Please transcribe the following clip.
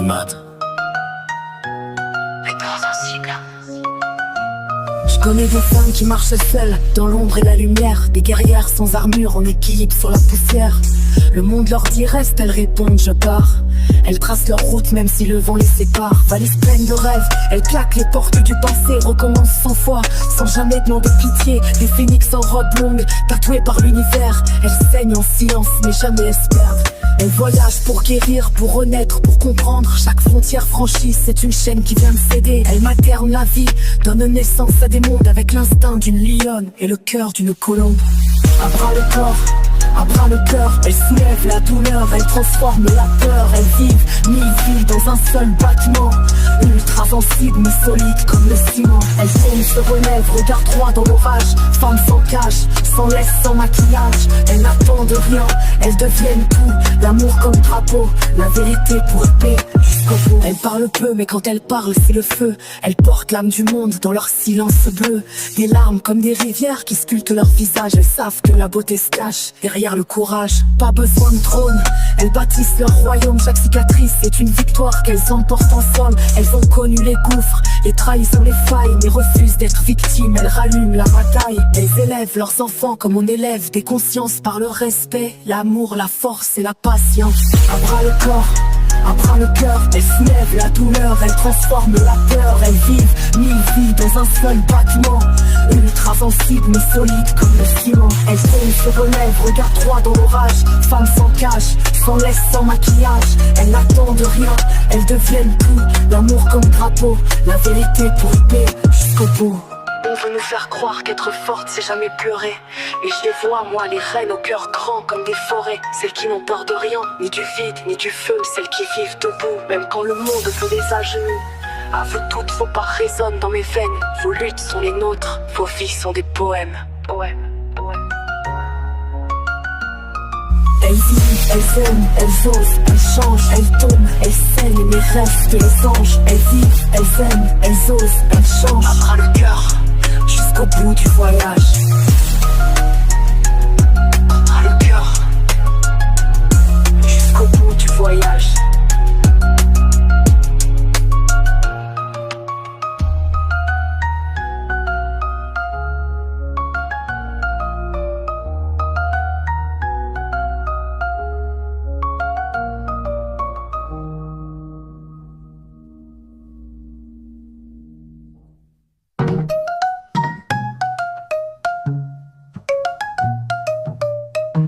mat. Je connais des femmes qui marchent seules, dans l'ombre et la lumière. Des guerrières sans armure, en équilibre sur la poussière. Le monde leur dit reste, elles répondent je pars. Elles tracent leur route même si le vent les sépare. Valise pleine de rêves, elles claquent les portes du passé. Recommencent 100 fois, sans jamais demander pitié. Des phénix en robe longue, tatouées par l'univers. Elles saignent en silence mais jamais espèrent. Elles voyagent pour guérir, pour renaître, pour comprendre. Chaque frontière franchie, c'est une chaîne qui vient de céder. Elles maternent la vie, donnent naissance à des mondes avec l'instinct d'une lionne et le cœur d'une colombe. À bras le corps, à bras le cœur, elles soulèvent la douleur, elles transforment la peur. Elles vivent 1000 vies dans un seul battement. Ultra sensibles mais solides comme le ciment. Elles tombent, se relèvent, regard droit dans l'orage. Femmes sans cache, sans laisse, sans maquillage. Elles n'attendent rien, elles deviennent tout. L'amour comme drapeau, la vérité pour épée jusqu'au bout. Elles parlent peu mais quand elles parlent c'est le feu. Elles portent l'âme du monde dans leur silence bleu. Des larmes comme des rivières qui sculptent leur visage. Elles savent que la beauté se cache derrière le courage. Pas besoin de trône, elles bâtissent leur royaume. Chaque cicatrice est une victoire qu'elles emportent ensemble. Elles ont connu les gouffres, les trahisons, les failles, mais refusent d'être victimes. Elles rallument la bataille. Elles élèvent leurs enfants comme on élève des consciences par le respect, l'amour, la force et la patience. À bras le corps, à bras le cœur, elles soulèvent la douleur, elles transforment la peur. Elles vivent 1000 vies dans un seul battement. Ultra sensibles mais solides comme le ciment. Elles tombent, se relèvent, regard droit dans l'orage. Femmes sans cache, sans laisse, sans maquillage. Elles n'attendent rien, elles deviennent tout. L'amour comme drapeau, la vérité pour épée jusqu'au bout. On veut nous faire croire qu'être forte c'est jamais pleurer. Et je les vois moi les reines au cœur grand comme des forêts. Celles qui n'ont peur de rien, ni du vide, ni du feu. Celles qui vivent debout, même quand le monde veut les à genoux. À vous toutes vos pas résonnent dans mes veines. Vos luttes sont les nôtres, vos vies sont des poèmes. Elles vivent, elles aiment, elles osent, elles changent, elles tombent, elles saignent, mais restent les anges. Elles vivent, elles aiment, elles osent, elles changent. À bras le cœur, jusqu'au bout du voyage.